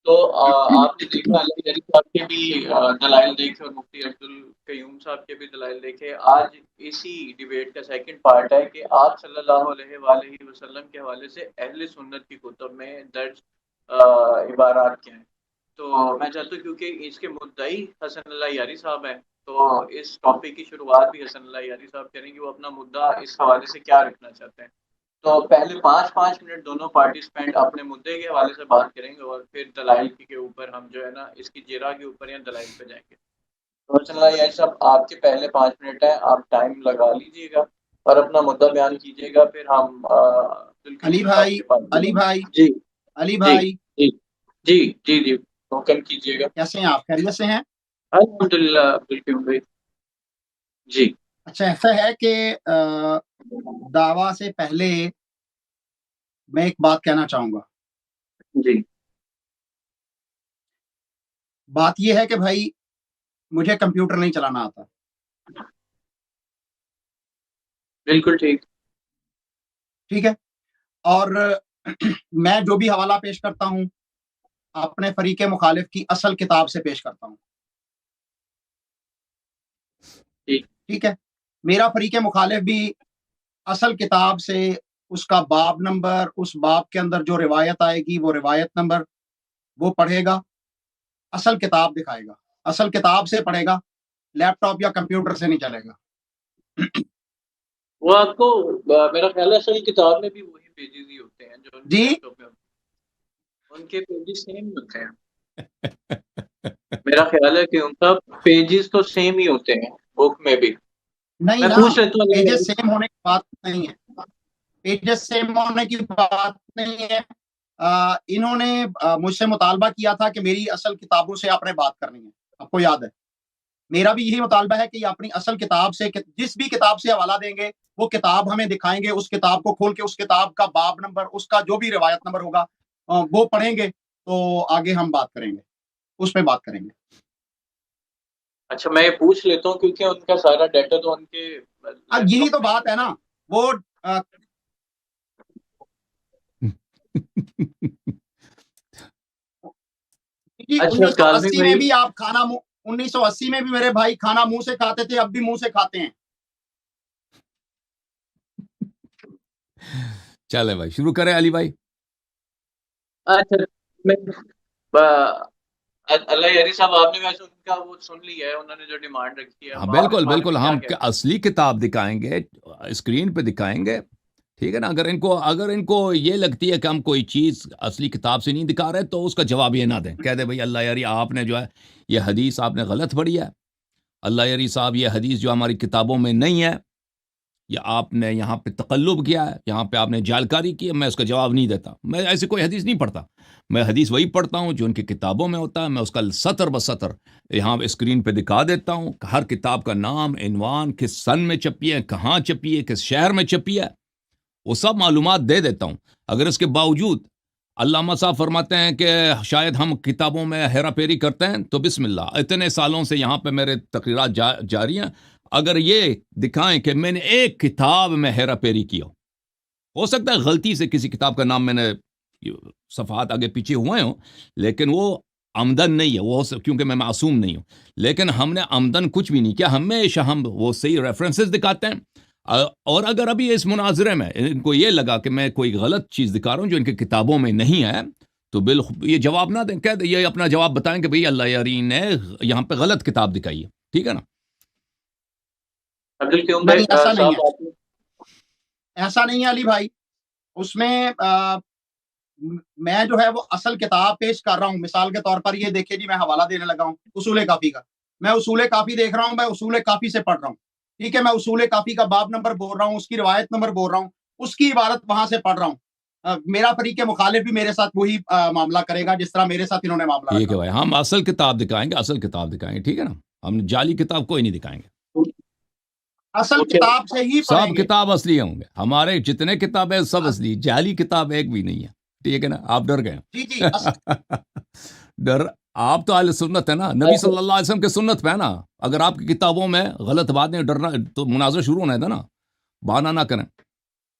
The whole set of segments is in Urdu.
تو آپ نے دیکھا علی جری صاحب کے بھی دلائل دیکھے اور مفتی عبدالقیوم صاحب کے بھی دلائل دیکھے. آج اسی ڈیبیٹ کا سیکنڈ پارٹ ہے کہ آپ صلی اللہ علیہ وآلہ وسلم کے حوالے سے اہل سنت کی کتب میں درج عبارات کیا ہیں. تو میں چاہتا ہوں کیونکہ اس کے مدعی حسن اللہ یاری صاحب ہیں تو اس ٹاپک کی شروعات بھی حسن اللہ یاری صاحب کریں گے. وہ اپنا مدعا اس حوالے سے کیا رکھنا چاہتے ہیں. تو پہلے 5 منٹ دونوں پارٹیسپینٹ اپنے مدعے کے حوالے سے بات کریں گے اور پھر دلائل کے اوپر ہم جو ہے نا اس کی جرا کے اوپر یا دلائل پہ جائیں گے. تو حسن اللہ یاری صاحب آپ کے پہلے 5 منٹ ہیں, آپ ٹائم لگا لیجیے گا اور اپنا مدعا بیان کیجیے گا. پھر ہم علی عبدالقیوم صاحب بھائی کے پاس علی بھائی جی علی جی بھائی جی جی جی جی حکم کیجیے گا. کیسے ہیں آپ؟ خیریت سے ہیں؟ الحمد للہ عبدالقیوم بھائی. جی اچھا، ایسا ہے کہ دعویٰ سے پہلے میں ایک بات کہنا چاہوں گا. جی بات یہ ہے کہ بھائی مجھے کمپیوٹر نہیں چلانا آتا. بالکل ٹھیک ہے، اور میں جو بھی حوالہ پیش کرتا ہوں اپنے فریق مخالف کی اصل کتاب سے پیش کرتا ہوں. ٹھیک ہے، میرا فریق مخالف بھی اصل کتاب سے اس کا باب نمبر، اس باب کے اندر جو روایت آئے گی وہ روایت نمبر وہ پڑھے گا، اصل کتاب دکھائے گا، اصل کتاب سے پڑھے گا، لیپ ٹاپ یا کمپیوٹر سے نہیں چلے گا. وہ آپ کو میرا خیال ہے اصل کتاب میں بھی وہی پیجز ہی ہوتے ہیں جو جی لیپ ٹاپ میں ان کے پیجز سیم ہوتے ہیں. میرا خیال ہے کہ ان کا پیجز تو سیم ہی ہوتے ہیں بک میں بھی. نہیں میں نا، پوچھ لیتا ہوں پیجز سیم ہونے کی بات نہیں ہے، پیجز سیم ہونے کی بات نہیں ہے. انہوں نے مجھ سے مطالبہ کیا تھا کہ میری اصل کتابوں سے آپ نے بات کرنی ہے. آپ کو یاد ہے میرا بھی یہی مطالبہ ہے کہ یہ اپنی اصل کتاب سے، جس بھی کتاب سے حوالہ دیں گے وہ کتاب ہمیں دکھائیں گے، اس کتاب کو کھول کے اس کتاب کا باب نمبر، اس کا جو بھی روایت نمبر ہوگا وہ پڑھیں گے تو آگے ہم بات کریں گے، اس پہ بات کریں گے. اچھا میں یہ پوچھ لیتا ہوں کیونکہ ان کا سارا ڈیٹا تو ان کے اب یہی تو بات ہے نا، وہ اچھا 1980 میں بھی آپ کھانا 1980 میں بھی میرے بھائی کھانا منہ سے کھاتے تھے، اب بھی منہ سے کھاتے ہیں. چلے بھائی شروع کریں علی بھائی. اچھا اللہ یاری صاحب آپ نے ویسے ان کا وہ سن لیا ہے، انہوں نے جو ڈیمانڈ رکھی ہے. ہاں بالکل بالکل، ہم اصلی کتاب دکھائیں گے، اسکرین پہ دکھائیں گے. ٹھیک ہے نا، اگر ان کو یہ لگتی ہے کہ ہم کوئی چیز اصلی کتاب سے نہیں دکھا رہے تو اس کا جواب یہ نہ دیں، کہہ دیں بھائی اللہ یاری آپ نے جو ہے یہ حدیث آپ نے غلط پڑھی ہے، اللہ یاری صاحب یہ حدیث جو ہماری کتابوں میں نہیں ہے، یا آپ نے یہاں پہ تقلب کیا ہے، یہاں پہ آپ نے جعلکاری کی ہے. میں اس کا جواب نہیں دیتا، میں ایسے کوئی حدیث نہیں پڑھتا. میں حدیث وہی پڑھتا ہوں جو ان کی کتابوں میں ہوتا ہے. میں اس کا سطر بسطر یہاں اسکرین پہ دکھا دیتا ہوں. ہر کتاب کا نام، عنوان، کس سن میں چھپی ہے، کہاں چھپی ہے، کس شہر میں چھپی ہے، وہ سب معلومات دے دیتا ہوں. اگر اس کے باوجود علامہ صاحب فرماتے ہیں کہ شاید ہم کتابوں میں ہیرا پھیری کرتے ہیں تو بسم اللہ، اتنے سالوں سے یہاں پہ میرے تقریرات جاری ہیں. اگر یہ دکھائیں کہ میں نے ایک کتاب میں ہیرا پھیری کی ہو سکتا ہے غلطی سے کسی کتاب کا نام میں نے صفحات آگے پیچھے ہوئے ہوں، لیکن وہ عمدن نہیں ہے، وہ کیونکہ میں معصوم نہیں ہوں. لیکن ہم نے عمدن کچھ بھی نہیں کیا، ہمیشہ ہم وہ صحیح ریفرنسز دکھاتے ہیں. اور اگر ابھی اس مناظرے میں ان کو یہ لگا کہ میں کوئی غلط چیز دکھا رہا ہوں جو ان کی کتابوں میں نہیں ہے تو یہ جواب نہ دیں، کہہ دیں، یہ اپنا جواب بتائیں کہ بھئی اللہ یاری نے یہاں پہ غلط کتاب دکھائی ہے. ٹھیک ہے نا؟ ایسا نہیں ہے علی بھائی، اس میں میں جو ہے وہ اصل کتاب پیش کر رہا ہوں. مثال کے طور پر یہ دیکھیں جی، میں حوالہ دینے لگا ہوں اصول کافی کا. میں اصول کافی دیکھ رہا ہوں، میں اصول کافی سے پڑھ رہا ہوں. ٹھیک ہے، میں اصول کافی کا باب نمبر بول رہا ہوں، اس کی روایت نمبر بول رہا ہوں، اس کی عبارت وہاں سے پڑھ رہا ہوں. میرا فریق مخالف بھی میرے ساتھ وہی معاملہ کرے گا جس طرح میرے ساتھ انہوں نے معاملہ ٹھیک ہے بھائی، ہم اصل کتاب دکھائیں گے، اصل کتاب دکھائیں گے. ٹھیک ہے نا، ہم جعلی کتاب کوئی نہیں دکھائیں گے، اصل کتاب سے ہی پڑھیں گے. سب کتاب اصلی ہوں گے، ہمارے جتنے کتابیں سب اصلی، جعلی کتاب ایک بھی نہیں ہے. ٹھیک ہے نا، آپ ڈر گئے. جی ڈر آپ تو اہل سنت ہے نا، نبی صلی اللہ علیہ وسلم کے سنت پہ ہے نا. اگر آپ کی کتابوں میں غلط بات نہیں، ڈرنا تو مناظر شروع ہونا ہے نا، بہانہ نہ کریں.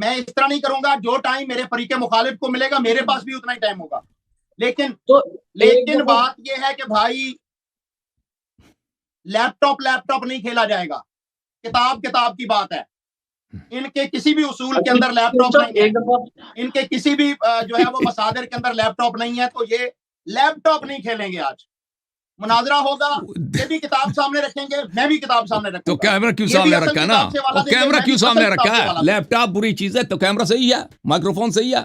میں اس طرح نہیں کروں گا. جو ٹائم میرے فریق مخالف کو ملے گا میرے پاس بھی اتنا ہی ٹائم ہوگا. لیکن بات یہ ہے کہ بھائی لیپ ٹاپ نہیں کھیلا جائے گا. کتاب کی بات ہے. ان کے کسی بھی اصول کے اندر لیپ ٹاپ نہیں ہے, ان کے کسی بھی جو ہے وہ مصادر کے اندر لیپ ٹاپ نہیں ہے. تو یہ لیپ ٹاپ نہیں کھیلیں گے. آج مناظرہ ہوگا, یہ بھی کتاب سامنے رکھیں گے, میں بھی کتاب سامنے رکھوں تو گا. کیمرہ کیوں سامنے رکھا ہے نا, کیمرہ کیوں سامنے رکھا ہے؟ لیپ ٹاپ بری چیز ہے تو کیمرہ صحیح ہے, مائکرو فون صحیح ہے,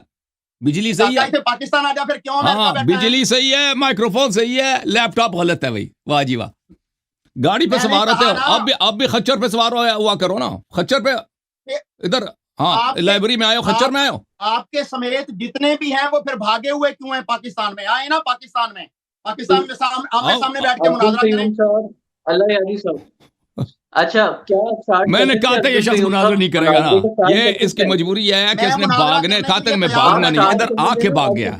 بجلی صحیح ہے. پاکستان آ جا پھر کیوں ہاں بجلی صحیح ہے, مائکرو فون صحیح ہے, لیپ ٹاپ غلط ہے بھائی. واہ جی واہ. گاڑی پہ سوار ہوتے ہو اب بھی خچر پہ سوار ہوا کرو نا, خچر پہ ادھر. ہاں لائبریری میں آئے ہو, خچر میں آئے ہو. آپ کے سمیت جتنے بھی ہیں وہ پھر بھاگے ہوئے کیوں ہیں پاکستان میں؟ آئے نا پاکستان میں آمنے سامنے بیٹھ کے مناظرہ کریں. اللہ یاری صاحب. اچھا کیا میں نے کہا تھا یہ شخص مناظرہ نہیں کرے گا نا, یہ اس کی مجبوری یہ ہے کہ اس نے بھاگنے کہا تھا کہ میں بھاگنا نہیں, ادھر آ کے بھاگ گیا.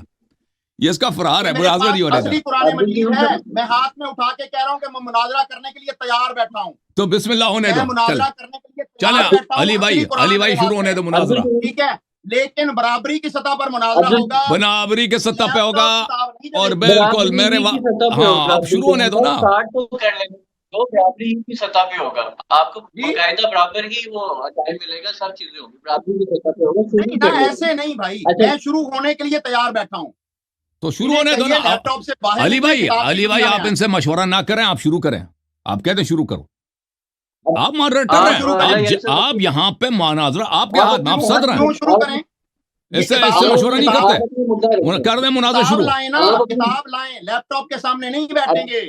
یہ اس کا فرار ہے, مناظرہ نہیں ہونے اصلی قرآن مجید ہے. میں ہاتھ میں اٹھا کے کہہ رہا ہوں کہ میں مناظرہ کرنے کے لیے تیار بیٹھا ہوں. تو بسم اللہ ہونے دو. مناظرہ کرنے کے لیے چلے علی بھائی شروع ہونے دو مناظرہ. ٹھیک ہے, لیکن برابری کی سطح پر مناظرہ ہوگا, برابری کی سطح پہ ہوگا. اور بالکل میرے ہاں اب شروع ہونے دو نا. تو برابری کی سطح پہ ہوگا, آپ کو باقاعدہ برابر ہی وہ ٹائم ملے گا, سب چیزیں ہوں گی برابری کی سطح پہ ہوگا. ایسے نہیں بھائی, میں شروع ہونے کے لیے تیار بیٹھا ہوں. تو شروع ہونے دو نا. علی بھائی آپ ان سے مشورہ نہ کریں, آپ شروع کریں. آپ کہتے ہیں شروع کرو, آپ ماڈریٹر ہیں, آپ یہاں پہ مناظرہ آپ کے ہاتھ میں, آپ صدر ہیں. شروع کریں, اس سے مشورہ نہیں کرتے, کر دیں مناظرہ شروع. کتاب لائیں, لیپ ٹاپ کے سامنے نہیں بیٹھیں گے.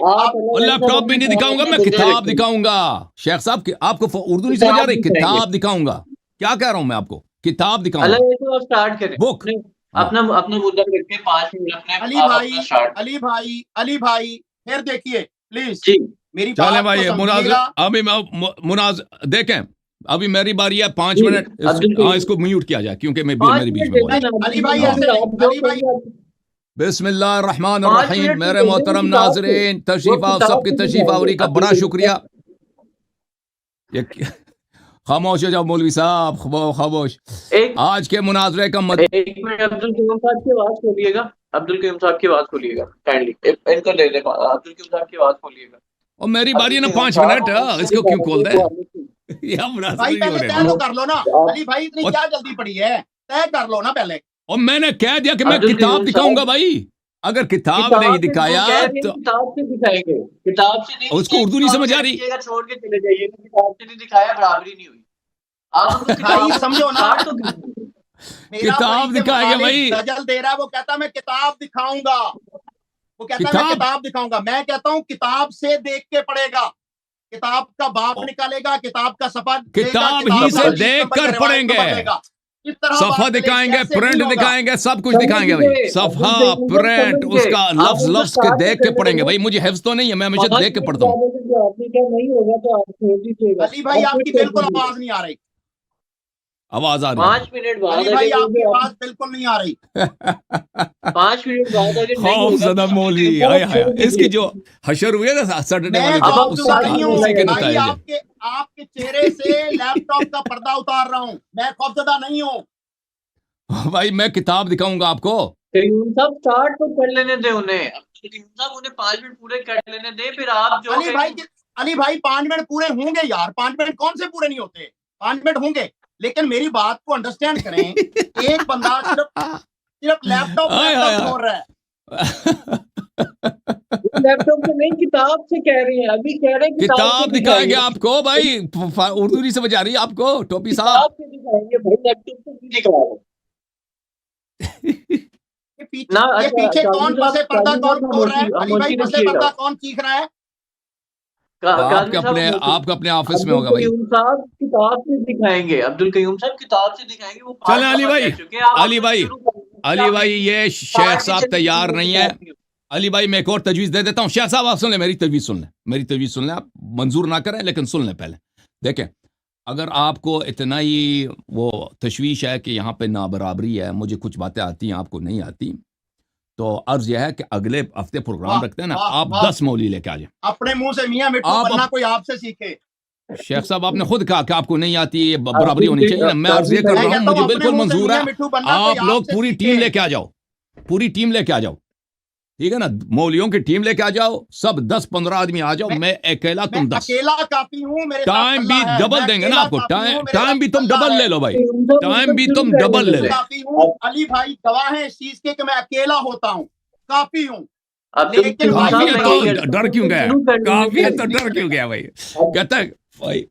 لیپ ٹاپ بھی نہیں دکھاؤں گا, میں کتاب دکھاؤں گا. شیخ صاحب آپ کو اردو نہیں سمجھ آ رہی, کتاب دکھاؤں گا. کیا کہہ رہا ہوں میں آپ کو, کتاب دکھاؤں گا. بک اپنا مدعا رکھیں 5 منٹ. علی بھائی پھر دیکھیے پلیز میری چلے بھائی مناظرہ. ابھی میں دیکھیں, ابھی میری باری ہے 5 منٹ. ہاں اس کو میوٹ کیا جائے کیونکہ میری بیچ میں بول. بسم اللہ الرحمن الرحیم. میرے محترم ناظرین, تشریف سب کی تشریف آوری کا بڑا شکریہ. خاموش ہو جاؤ مولوی صاحب, خاموش. آج کے مناظرے کا ایک منٹ عبدالقیوم صاحب کی آواز کھولیے گا. عبدالقیوم صاحب کی آواز کھولیے گا کائنڈلی, ان کو دے دیں. عبدالقیوم صاحب کی آواز کھولیے گا. اور میری باری ہے نا 5 منٹ, اس کو کیوں کھول دیں. بھائی پہلے طے تو کر لو نا. علی بھائی اتنی کیا جلدی پڑی ہے, طے کر لو نا پہلے. اور میں نے کہہ دیا کہ میں کتاب دکھاؤں گا بھائی. اگر کتاب نہیں دکھایا تو کتاب سے دکھائیں گے, کتاب سے نہیں. اس کو اردو نہیں سمجھ آ رہی. چھوڑ کے چلے جائیے, کتاب سے نہیں دکھایا برابری نہیں ہوئی. آپ سمجھو نا, کتاب دکھائیں گے بھائی. دجل دے رہا ہے, وہ کہتا میں کتاب دکھاؤں گا, وہ کہتا ہے میں کتاب دکھاؤں گا. میں کہتا ہوں کتاب سے دیکھ کے پڑھے گا, کتاب کا باب نکالے گا, کتاب کا صفحہ کتاب ہی سے دیکھ کر پڑھیں گے. صفحہ دکھائیں گے, پرنٹ دکھائیں گے, سب کچھ دکھائیں گے بھائی. صفحہ پرنٹ اس کا لفظ کے دیکھ کے پڑھیں گے بھائی. مجھے حفظ تو نہیں ہے, میں ہمیشہ دیکھ کے پڑھتا ہوں. علی بھائی آپ کی بالکل آواز نہیں آ رہی. آواز آ رہی ہے 5 منٹ بعد. علی بھائی آپ کی آواز بالکل نہیں آ رہی. 5 منٹ بعد اگر خوف زدہ مولوی اس کی جو حشر ہوئی ہے نا سیٹرڈے والے اسی کے نتائج ہے. آپ کے چہرے سے لیپ ٹاپ کا پردہ اتار رہا ہوں, میں خوفزدہ نہیں ہوں بھائی. میں کتاب دکھاؤں گا آپ کو. سب سٹارٹ تو کر لینے دے انہیں, انہیں 5 منٹ پورے کر لینے دے, پھر آپ جو علی بھائی 5 منٹ پورے ہوں گے یار. 5 منٹ کون سے پورے نہیں ہوتے, 5 منٹ ہوں گے. لیکن میری بات کو انڈرسٹینڈ کریں, ایک بندہ صرف لیپ ٹاپ چھوڑ رہا ہے. لیپ ٹاپ سے نہیں, کتاب سے کہہ رہے ہیں. ابھی کہہ رہے ہیں کتاب دکھائیں گے آپ کو بھائی. اردو نہیں سمجھ آ رہی آپ کو ٹوپی صاحب. کتاب سے دکھائیں گے بھائی, لیپ ٹاپ سے نہیں دکھا رہے. پیچھے کون پسے پردہ کون کھول رہا ہے؟ علی بھائی پسے پردہ کون چیخ رہا ہے؟ آپ کو اپنے آفس میں ہوگا بھائی. صاحب کتاب سے دکھائیں گے, عبدالقیوم صاحب کتاب سے دکھائیں گے. چلیں علی بھائی یہ شیخ صاحب تیار نہیں ہے. علی بھائی میں ایک اور تجویز دے دیتا ہوں. شیخ صاحب آپ سن لیں, میری تجویز سن لیں. آپ منظور نہ کریں لیکن سن لیں پہلے. دیکھیں اگر آپ کو اتنا ہی وہ تشویش ہے کہ یہاں پہ نابرابری ہے, مجھے کچھ باتیں آتی ہیں آپ کو نہیں آتی, تو عرض یہ ہے کہ اگلے ہفتے پروگرام رکھتے ہیں نا, آپ 10 مولوی لے کے آ جائیں. اپنے منہ سے میاں مٹھو بننا کوئی آپ سے سیکھے. شیخ صاحب آپ نے خود کہا کہ آپ کو نہیں آتی، یہ برابری ہونی چاہیے نا. میں عرض یہ کر رہا ہوں مجھے بالکل منظور ہے، آپ لوگ پوری ٹیم لے کے آ جاؤ، پوری ٹیم لے کے آ جاؤ، ٹھیک ہے نا، مولویوں کی ٹیم لے کے آ جاؤ، سب 10-15 آدمی آ جاؤ، میں اکیلا تم 10. اکیلا کافی ہوں، میرے ساتھ ٹائم بھی اللہ ہے، ڈبل میں دیں گے نا آپ کو، اکیلا کافی ہوں، میرے ٹائم بھی ساتھ تم اللہ ڈبل ہے. لے لو بھائی، ٹائم بھی تم ڈبل لے لو. کافی ہوں، علی بھائی گواہ ہیں اس چیز کے کہ میں اکیلا ہوتا ہوں، کافی ہوں. لیکن کافی ہے بھائی تو ڈر کیوں گیا، کافی ہے تو ڈر کیوں گیا بھائی. کہتا ہے بھائی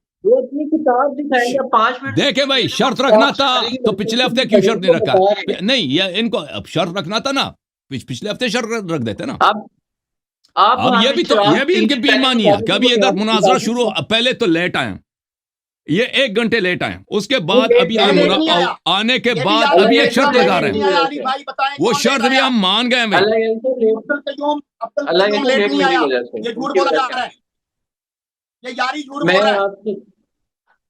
دیکھیں بھائی شرط رکھنا تھا تو پچھلے ہفتے کیوں شرط نہیں رکھا؟ نہیں یہ ان کو اب شرط رکھنا تھا نا، پچھلے ہفتے شرط رکھ دیتے نا. اب یہ بھی تو یہ بھی ان کی بےایمانی ہے کہ ابھی ادھر مناظرہ شروع، پہلے تو لیٹ آئے، یہ 1 گھنٹے لیٹ آئے، اس کے بعد ابھی آنے کے بعد ابھی ایک شرط لگا رہے ہیں، وہ شرط بھی ہم مان گئے بھائی.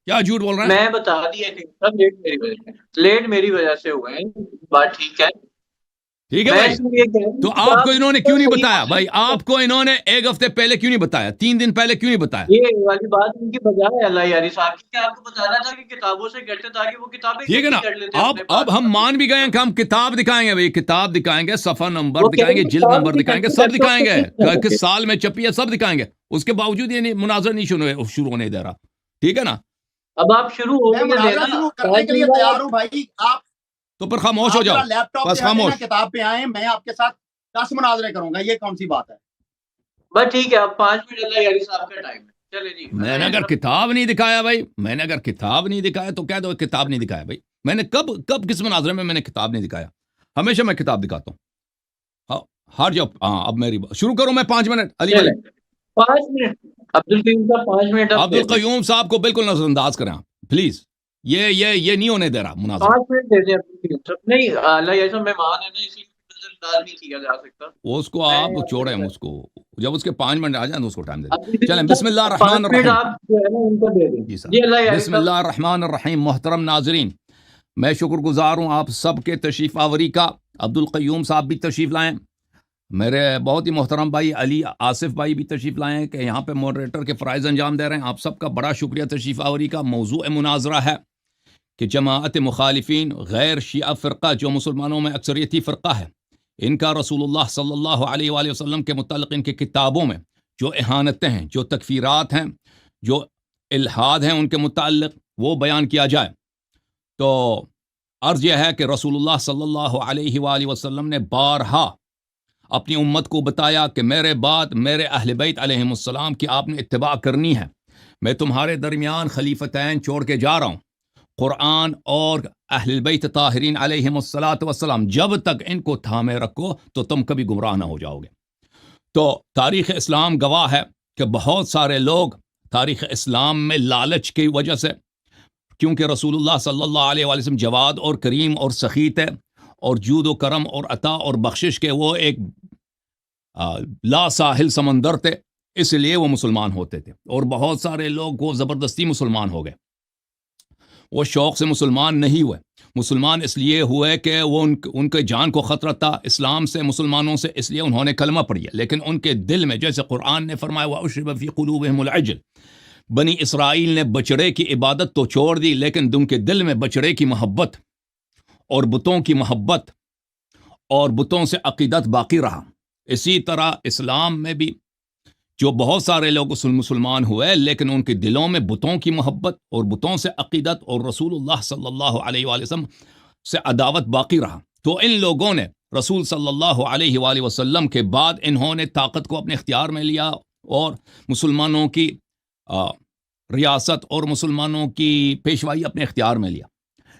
کیا جھوٹ بول رہے ہیں؟ میں بتا دیا کہ سب لیٹ میری وجہ سے ہوئے ہیں، بات ٹھیک ہے. ٹھیک ہے بھائی، تو آپ کو انہوں نے کیوں نہیں بتایا بھائی؟ آپ کو انہوں نے 1 ہفتے پہلے کیوں نہیں بتایا، 3 دن پہلے کیوں نہیں بتایا؟ یہ والی بات ان کی بجائے اللہ یاری صاحب کی کہ آپ کو بتانا تھا کہ کتابوں سے کرتے تاکہ وہ کتابیں ٹھیک ہے نا. اب ہم مان بھی گئے ہیں کہ ہم کتاب دکھائیں گے بھائی، کتاب دکھائیں گے، صفحہ نمبر دکھائیں گے، جلد نمبر دکھائیں گے، سب دکھائیں گے، کس سال میں چھپی ہے سب دکھائیں گے. اس کے باوجود یہ مناظر نہیں شروع ہونے دے رہا. ٹھیک ہے نا. اب آپ شروع ہو شروع کرنے کے لیے تیار ہوں بھائی. آپ تو پھر خاموش ہو جاؤ، لیپ ٹاپ بس خاموش. کتاب پہ آئیں، میں آپ کے ساتھ 10 مناظرے کروں گا، یہ کون سی بات ہے؟ بس ٹھیک ہے، اب 5 منٹ اللہ یاری صاحب کا ٹائم ہے. چلے جی. میں نے اگر کتاب نہیں دکھایا بھائی، میں نے اگر کتاب نہیں دکھایا تو کہہ دو کتاب نہیں دکھایا بھائی. میں نے کب کس مناظرے میں نے کتاب نہیں دکھایا؟ ہمیشہ میں کتاب دکھاتا ہوں. ہر جب اب میری شروع کروں میں 5 منٹ. علی بھائی 5 منٹ، عبدالقیوم صاحب 5 منٹ. عبدالقیوم صاحب کو بالکل نظر انداز کریں پلیز، یہ نہیں ہونے دے رہا مناظرہ. 5 منٹ دے دیں عبدالقیوم صاحب. نہیں اللہ یاری صاحب مہمان ہے نا، اسی نظر انداز نہیں کیا جا سکتا. اس کو آپ چھوڑیں، اس کو جب اس کے 5 منٹ آ جائیں تو اس کو ٹائم دے دیں. چلیں بسم اللہ الرحمن الرحیم. جی سر، بسم اللہ الرحمن الرحیم. محترم ناظرین، میں شکر گزار ہوں آپ سب کے تشریف آوری کا. عبدالقیوم صاحب بھی تشریف لائیں، میرے بہت ہی محترم بھائی علی آصف بھائی بھی تشریف لائیں کہ یہاں پہ ماڈریٹر کے فرائض انجام دے رہے ہیں. آپ سب کا بڑا شکریہ تشریف آوری کا. موضوع مناظرہ ہے کہ جماعت مخالفین غیر شیعہ فرقہ جو مسلمانوں میں اکثریتی فرقہ ہے، ان کا رسول اللہ صلی اللہ علیہ وآلہ وسلم کے متعلق ان کی کتابوں میں جو اہانتیں ہیں، جو تکفیرات ہیں، جو الحاد ہیں ان کے متعلق وہ بیان کیا جائے. تو عرض یہ ہے کہ رسول اللہ صلی اللہ علیہ وآلہ وسلم نے بارہا اپنی امت کو بتایا کہ میرے بعد میرے اہل بیت علیہم السلام کی آپ نے اتباع کرنی ہے. میں تمہارے درمیان خلیفتین چھوڑ کے جا رہا ہوں، قرآن اور اہل بیت طاہرین علیہم السلام. جب تک ان کو تھامے رکھو تو تم کبھی گمراہ نہ ہو جاؤ گے. تو تاریخ اسلام گواہ ہے کہ بہت سارے لوگ تاریخ اسلام میں لالچ کی وجہ سے، کیونکہ رسول اللہ صلی اللہ علیہ وآلہ وسلم جواد اور کریم اور سخی تھے اور جود و کرم اور عطا اور بخشش کے وہ ایک لا ساحل سمندر تھے، اس لیے وہ مسلمان ہوتے تھے. اور بہت سارے لوگ وہ زبردستی مسلمان ہو گئے، وہ شوق سے مسلمان نہیں ہوئے. مسلمان اس لیے ہوئے کہ وہ ان کے جان کو خطرہ تھا اسلام سے، مسلمانوں سے، اس لیے انہوں نے کلمہ پڑھی. لیکن ان کے دل میں، جیسے قرآن نے فرمایا وَأُشْرِبَ فِي قُلُوبِهِمُ الْعِجْلُ، بنی اسرائیل نے بچڑے کی عبادت تو چھوڑ دی، لیکن ان کے دل میں بچڑے کی محبت اور بتوں کی محبت اور بتوں سے عقیدت باقی رہا. اسی طرح اسلام میں بھی جو بہت سارے لوگ مسلمان ہوئے لیکن ان کے دلوں میں بتوں کی محبت اور بتوں سے عقیدت اور رسول اللہ صلی اللہ علیہ وآلہ وسلم سے عداوت باقی رہا. تو ان لوگوں نے رسول صلی اللہ علیہ وآلہ وسلم کے بعد انہوں نے طاقت کو اپنے اختیار میں لیا اور مسلمانوں کی ریاست اور مسلمانوں کی پیشوائی اپنے اختیار میں لیا.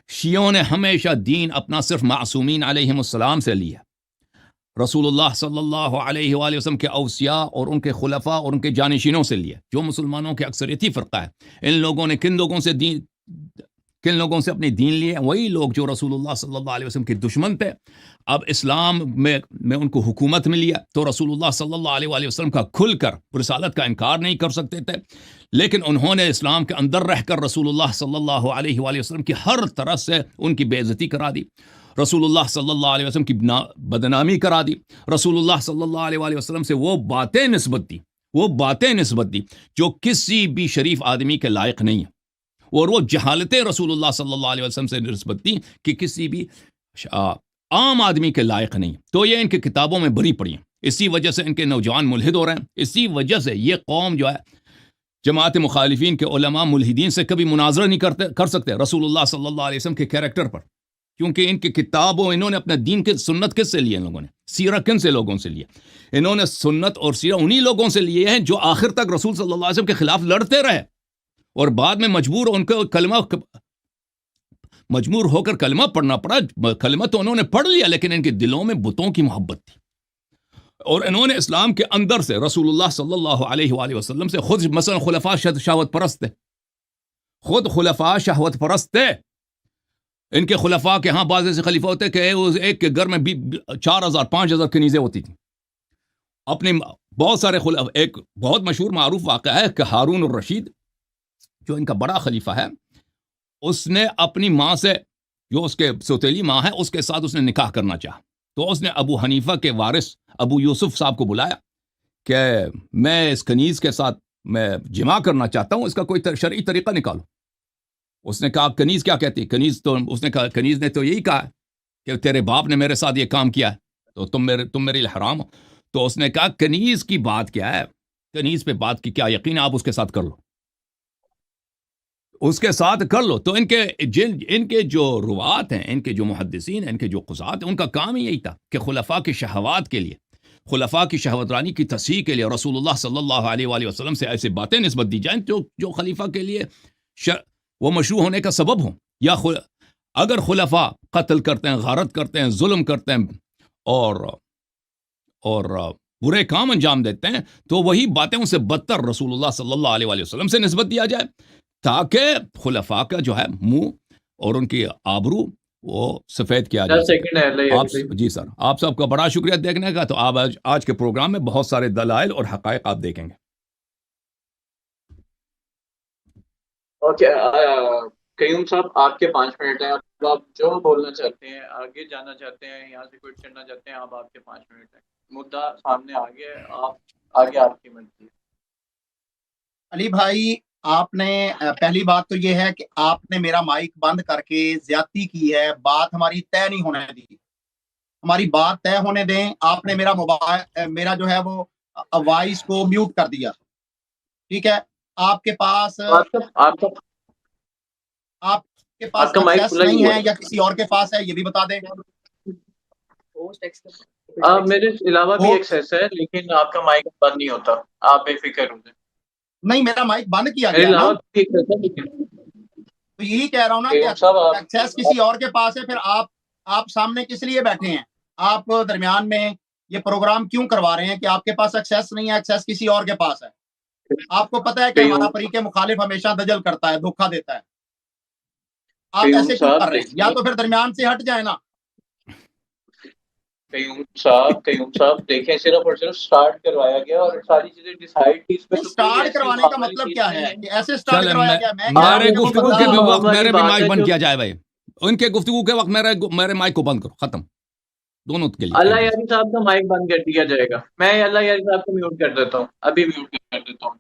شیعوں نے ہمیشہ دین اپنا صرف معصومین علیہم السلام سے لیا، رسول اللہ صلی اللہ علیہ وآلہ وسلم کے اوصیاء اور ان کے خلفاء اور ان کے جانشینوں سے لیا، جو مسلمانوں کے اکثریتی فرقہ ہے. ان لوگوں نے کن لوگوں سے اپنی دین لیے؟ وہی لوگ جو رسول اللہ صلی اللہ علیہ وسلم کے دشمن تھے. اب اسلام میں ان کو حکومت ملی ہے تو رسول اللہ صلی اللہ علیہ وآلہ وسلم کا کھل کر رسالت کا انکار نہیں کر سکتے تھے، لیکن انہوں نے اسلام کے اندر رہ کر رسول اللہ صلی اللہ علیہ وآلہ وسلم کی ہر طرح سے ان کی بے عزتی کرا دی، رسول اللہ صلی اللہ علیہ وسلم کی بدنامی کرا دی، رسول اللہ صلی اللہ علیہ وآلہ وسلم سے وہ باتیں نسبت دی، وہ باتیں نسبت دی جو کسی بھی شریف آدمی کے لائق نہیں ہیں، اور وہ جہالتیں رسول اللہ صلی اللہ علیہ وسلم سے نسبت دی کہ کسی بھی عام آدمی کے لائق نہیں. تو یہ ان کی کتابوں میں بری پڑی ہیں. اسی وجہ سے ان کے نوجوان ملحد ہو رہے ہیں. اسی وجہ سے یہ قوم جو ہے جماعت مخالفین کے علماء ملحدین سے کبھی مناظرہ نہیں کر سکتے رسول اللہ صلی اللہ علیہ وسلم کے کیریکٹر پر، کیونکہ ان کی کتابوں انہوں نے اپنے دین کے سنت کس سے لیے، ان لوگوں نے سیرہ کن سے لوگوں سے لیے، انہوں نے سنت اور سیرہ انہی لوگوں سے لیے ہیں جو آخر تک رسول صلی اللہ علیہ وسلم کے خلاف لڑتے رہے اور بعد میں مجبور ہو کر کلمہ پڑھنا پڑا. کلمہ تو انہوں نے پڑھ لیا لیکن ان کے دلوں میں بتوں کی محبت تھی، اور انہوں نے اسلام کے اندر سے رسول اللہ صلی اللہ علیہ وآلہ وسلم سے خود مثلا خلفاء شہوت پرست تھے، خود خلفاء شہوت پرست تھے. ان کے خلفاء کے ہاں بعض ایسے خلیفہ ہوتے کہ ایک کے گھر میں 4000 5000 کنیزیں ہوتی تھیں. اپنے بہت سارے ایک بہت مشہور معروف واقعہ ہے کہ ہارون الرشید جو ان کا بڑا خلیفہ ہے، اس نے اپنی ماں سے، جو اس کے سوتیلی ماں ہے، اس کے ساتھ اس نے نکاح کرنا چاہا. تو اس نے ابو حنیفہ کے وارث ابو یوسف صاحب کو بلایا کہ میں اس کنیز کے ساتھ میں جمع کرنا چاہتا ہوں، اس کا کوئی شرعی طریقہ نکالو. اس نے کہا کنیز کیا کہتی؟ کنیز تو اس نے کہا، کنیز نے تو یہی کہا کہ تیرے باپ نے میرے ساتھ یہ کام کیا ہے تو تم میرے لیے حرام ہو. تو اس نے کہا کنیز کی بات کیا ہے، کنیز پہ بات کی کیا یقین، آپ اس کے ساتھ کر لو، اس کے ساتھ کر لو. تو ان کے جو روات ہیں، ان کے جو محدثین ہیں، ان کے جو قضات ہیں، ان کا کام ہی یہی تھا کہ خلفاء کی شہوات کے لیے، خلفاء کی شہوت رانی کی تصحیح کے لیے رسول اللہ صلی اللہ علیہ وآلہ وسلم سے ایسے باتیں نسبت دی جائیں جو خلیفہ کے لیے وہ مشروع ہونے کا سبب ہوں. یا اگر خلفاء قتل کرتے ہیں، غارت کرتے ہیں، ظلم کرتے ہیں اور برے کام انجام دیتے ہیں، تو وہی باتیں ان سے بدتر رسول اللہ صلی اللہ علیہ وآلہ وسلم سے نسبت دیا جائے تاکہ خلفاء کا جو ہے منہ اور ان کی آبرو وہ سفید کیا جائے. جی سر، آپ سب کا بڑا شکریہ دیکھنے کا. تو آپ آج کے پروگرام میں بہت سارے دلائل اور حقائق آپ دیکھیں گے. اوکے قیوم صاحب، آپ کے 5 منٹ ہیں. اب آپ جو بولنا چاہتے ہیں، آگے جانا چاہتے ہیں، یہاں سے کوئی کرنا چاہتے ہیں، آپ کے 5 منٹ ہیں. مدعا سامنے آگے آگے آپ کی مرضی ہے. علی بھائی، آپ نے پہلی بات تو یہ ہے کہ آپ نے میرا مائک بند کر کے زیادتی کی ہے. بات ہماری طے نہیں ہونے دی، ہماری بات طے ہونے دیں. آپ نے میرا جو ہے وہ وائس کو میوٹ کر دیا. ٹھیک ہے، آپ کے پاس ایکسیس نہیں ہے یا کسی اور کے پاس ہے، یہ بھی بتا دیں. میرے علاوہ بھی ایکسیس ہے لیکن آپ کا مائک بند نہیں ہوتا، آپ بے فکر ہو جائیں. نہیں، میرا مائک بند کیا گیا نا، تو یہی کہہ رہا ہوں نا کہ ایکسیس کسی اور کے پاس ہے. پھر آپ سامنے کس لیے بیٹھے ہیں؟ آپ درمیان میں یہ پروگرام کیوں کروا رہے ہیں کہ آپ کے پاس ایکسیس نہیں ہے، ایکسیس کسی اور کے پاس ہے؟ آپ کو پتا ہے کہ ہمارا فریق مخالف ہمیشہ دجل کرتا ہے، دھوکہ دیتا ہے. آپ ایسے کیوں کر رہے ہیں؟ یا تو پھر درمیان سے ہٹ جائے نا. قیوم صاحب دیکھیں، صرف اور صرف سٹارٹ کروایا گیا اور ساری چیزیں ڈیسائیڈ کی. اس پہ سٹارٹ کروانے کا مطلب کیا ہے کہ ایسے سٹارٹ کروایا گیا؟ میرے گفتگو کے وقت میرے بھی مائک بند کیا جائے بھائی. ان کے گفتگو کے وقت میرے مائک کو بند کرو، ختم دونوں کے لیے. اللہ یاری صاحب کا مائک بند کر دیا جائے گا. میں اللہ یاری صاحب کو میوٹ کر دیتا ہوں، ابھی میوٹ کر دیتا ہوں.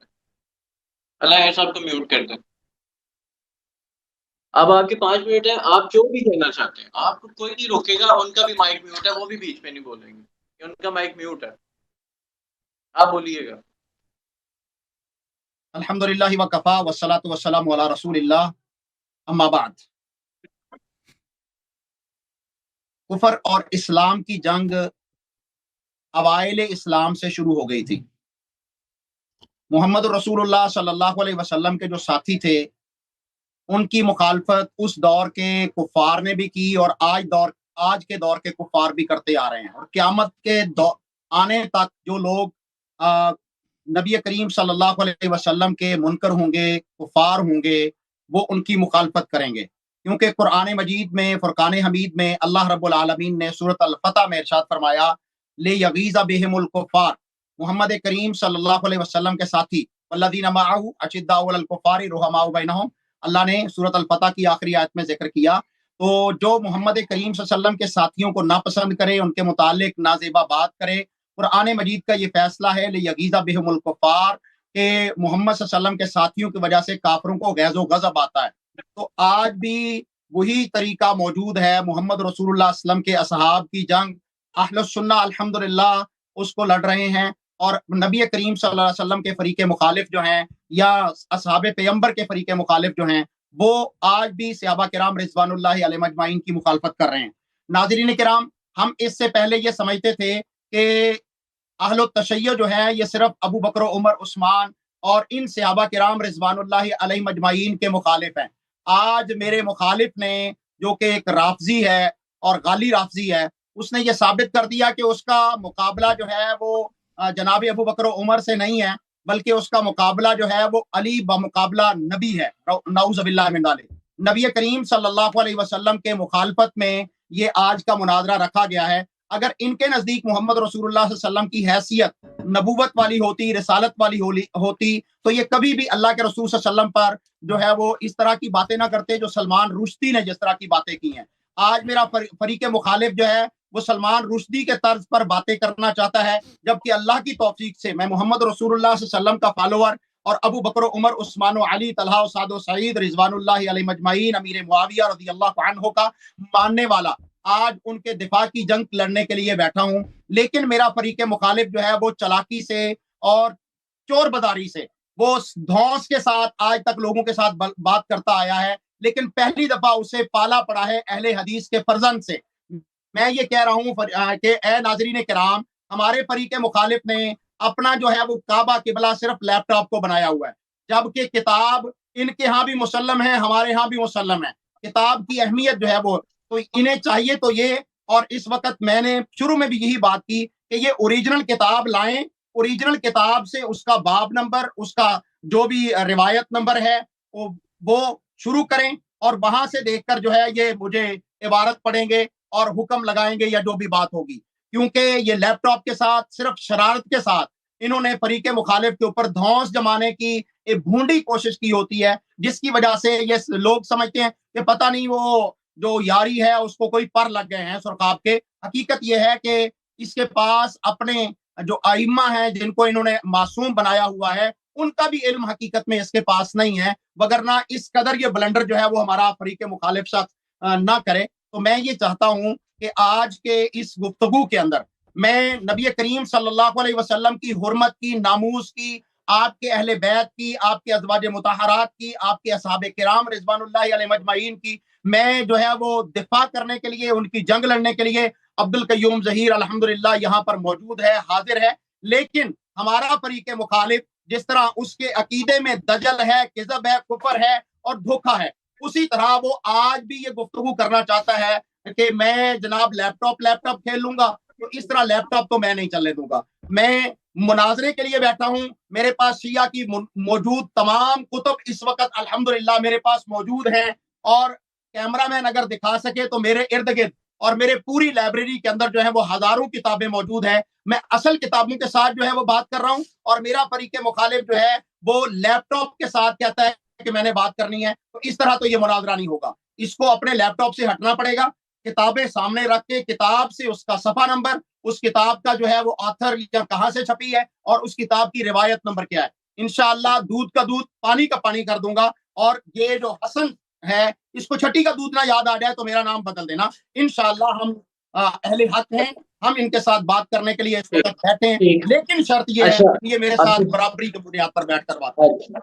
اللہ یاری صاحب کو میوٹ کر دیں. اب آپ کے 5 منٹ ہیں، آپ جو بھی کہنا چاہتے ہیں، آپ کو کوئی نہیں روکے گا. ان کا بھی مائک میوٹ ہے، وہ بھی بیچ میں نہیں بولیں گے، ان کا مائک میوٹ ہے. آپ بولیے گا. الحمدللہ وکفا والصلاۃ والسلام علی رسول اللہ، اما بعد. کفر اور اسلام کی جنگ اوائل اسلام سے شروع ہو گئی تھی. محمد رسول اللہ صلی اللہ علیہ وسلم کے جو ساتھی تھے، ان کی مخالفت اس دور کے کفار نے بھی کی اور آج کے دور کے کفار بھی کرتے آ رہے ہیں. اور قیامت کے آنے تک جو لوگ نبی کریم صلی اللہ علیہ وسلم کے منکر ہوں گے، کفار ہوں گے، وہ ان کی مخالفت کریں گے. کیونکہ قرآن مجید میں فرقان حمید میں اللہ رب العالمین نے سورۃ الفتح میں ارشاد فرمایا، لِیَغِیظَ بِهِمُ الْکُفَّارَ. محمد کریم صلی اللہ علیہ وسلم کے ساتھی وَالَّذِینَ مَعَهُ أَشِدَّاءُ عَلَى الْکُفَّارِ رُحَمَاءُ بَیْنَهُم، اللہ نے سورۃ الفتح کی آخری آیت میں ذکر کیا. تو جو محمد کریم صلی اللہ علیہ وسلم کے ساتھیوں کو ناپسند کرے، ان کے متعلق نازیبا بات کرے، قرآن مجید کا یہ فیصلہ ہے لیغیظ بہم الکفار کہ محمد صلی اللہ علیہ وسلم کے ساتھیوں کی وجہ سے کافروں کو غیظ و غضب آتا ہے. تو آج بھی وہی طریقہ موجود ہے. محمد رسول اللہ صلی اللہ علیہ وسلم کے اصحاب کی جنگ اہل السنہ الحمدللہ اس کو لڑ رہے ہیں, اور نبی کریم صلی اللہ علیہ وسلم کے فریق مخالف جو ہیں یا اصحاب پیغمبر کے فریق مخالف جو ہیں وہ آج بھی صحابہ کرام رضوان اللہ علیہم اجمعین کی مخالفت کر رہے ہیں. ناظرین کرام, ہم اس سے پہلے یہ سمجھتے تھے کہ اہل التشیع جو ہے یہ صرف ابو بکر و عمر عثمان اور ان صحابہ کرام رضوان اللہ علیہم اجمعین کے مخالف ہیں. آج میرے مخالف نے جو کہ ایک رافضی ہے اور غالی رافضی ہے, اس نے یہ ثابت کر دیا کہ اس کا مقابلہ جو ہے وہ جناب ابو بکر و عمر سے نہیں ہے, بلکہ اس کا مقابلہ جو ہے وہ علی بمقابلہ نبی ہے. نعوذ باللہ من ذالک. نبی کریم صلی اللہ علیہ وسلم کے مخالفت میں یہ آج کا مناظرہ رکھا گیا ہے. اگر ان کے نزدیک محمد رسول اللہ صلی اللہ علیہ وسلم کی حیثیت نبوت والی ہوتی, رسالت والی ہوتی, تو یہ کبھی بھی اللہ کے رسول صلی اللہ علیہ وسلم پر جو ہے وہ اس طرح کی باتیں نہ کرتے جو سلمان رشدی نے جس طرح کی باتیں کی ہیں. آج میرا فریق مخالف جو ہے وہ سلمان رشدی کے طرز پر باتیں کرنا چاہتا ہے, جبکہ اللہ کی توفیق سے میں محمد رسول اللہ صلی اللہ علیہ وسلم کا فالوور اور ابو بکر و عمر عثمان و علی طلحہ و سعد و سعید رضوان اللہ علیہ مجمعین امیر معاویہ رضی اللہ عنہ کا ماننے والا آج ان کے دفاع کی جنگ لڑنے کے لیے بیٹھا ہوں. لیکن میرا فریق مخالف جو ہے وہ چلاکی سے اور چور بداری سے وہ دھونس کے ساتھ آج تک لوگوں کے ساتھ بات کرتا آیا ہے, لیکن پہلی دفعہ اسے پالا پڑا ہے اہل حدیث کے فرزند سے. میں یہ کہہ رہا ہوں کہ اے ناظرین کرام, ہمارے فریق مخالف نے اپنا جو ہے وہ کعبہ قبلہ صرف لیپ ٹاپ کو بنایا ہوا ہے, جبکہ کتاب ان کے ہاں بھی مسلم ہے, ہمارے ہاں بھی مسلم ہے. کتاب کی اہمیت جو ہے وہ تو انہیں چاہیے تو یہ, اور اس وقت میں نے شروع میں بھی یہی بات کی کہ یہ اوریجنل کتاب لائیں, اوریجنل کتاب سے اس کا باب نمبر, اس کا جو بھی روایت نمبر ہے وہ شروع کریں, اور وہاں سے دیکھ کر جو ہے یہ مجھے عبارت پڑھیں گے اور حکم لگائیں گے یا جو بھی بات ہوگی. کیونکہ یہ لیپ ٹاپ کے ساتھ صرف شرارت کے ساتھ انہوں نے فریق مخالف کے اوپر دھونس جمانے کی ایک بھونڈی کوشش کی ہوتی ہے, جس کی وجہ سے یہ لوگ سمجھتے ہیں کہ پتہ نہیں وہ جو یاری ہے اس کو کوئی پر لگ گئے ہیں سرخاب کے. حقیقت یہ ہے کہ اس کے پاس اپنے جو ائمہ ہیں جن کو انہوں نے معصوم بنایا ہوا ہے ان کا بھی علم حقیقت میں اس کے پاس نہیں ہے, وگرنہ اس قدر یہ بلنڈر جو ہے وہ ہمارا فریق مخالف شخص نہ کرے. تو میں یہ چاہتا ہوں کہ آج کے اس گفتگو کے اندر میں نبی کریم صلی اللہ علیہ وسلم کی حرمت کی, ناموس کی, آپ کے اہل بیت کی, آپ کے ازواج مطہرات کی, آپ کے اصحاب کرام رضوان اللہ علیہ مجمعین کی میں جو ہے وہ دفاع کرنے کے لیے, ان کی جنگ لڑنے کے لیے عبد القیوم ظہیر الحمدللہ یہاں پر موجود ہے, حاضر ہے. لیکن ہمارا فریق مخالف جس طرح اس کے عقیدے میں دجل ہے, کذب ہے, کفر ہے اور دھوکہ ہے, اسی طرح وہ آج بھی یہ گفتگو کرنا چاہتا ہے کہ میں جناب لیپ ٹاپ کھیل لوں گا. تو اس طرح لیپ ٹاپ تو میں نہیں چلنے دوں گا. میں مناظرے کے لیے بیٹھا ہوں. میرے پاس شیعہ کی موجود تمام کتب اس وقت الحمدللہ میرے پاس موجود ہیں, اور کیمرہ مین اگر دکھا سکے تو میرے ارد گرد اور میرے پوری لائبریری کے اندر جو ہے وہ ہزاروں کتابیں موجود ہیں. میں اصل کتابوں کے ساتھ جو ہے وہ بات کر رہا ہوں, اور میرا فریق مخالف جو ہے وہ لیپ ٹاپ کے ساتھ کہتا ہے کہ میں نے بات کرنی ہے. تو اس طرح تو یہ مناظرہ نہیں ہوگا. اس کو اپنے لیپ ٹاپ سے ہٹنا پڑے گا, کتابیں سامنے رکھ کے کتاب سے اس کا صفحہ نمبر, اس کتاب کا جو ہے وہ آتھر یا کہاں سے چھپی ہے اور اس کتاب کی روایت نمبر کیا ہے. انشاءاللہ دودھ کا دودھ پانی کا پانی کر دوں گا. اور یہ جو حسن ہے اس کو چھٹی کا دودھ نہ یاد آ جائے تو میرا نام بدل دینا. انشاءاللہ ہم اہل حق ہیں, ہم ان کے ساتھ بات کرنے کے لیے اس وقت بیٹھے ہیں, لیکن شرط یہ ہے کہ یہ میرے ساتھ برابری کی بنیاد پر بیٹھ کر بات کریں.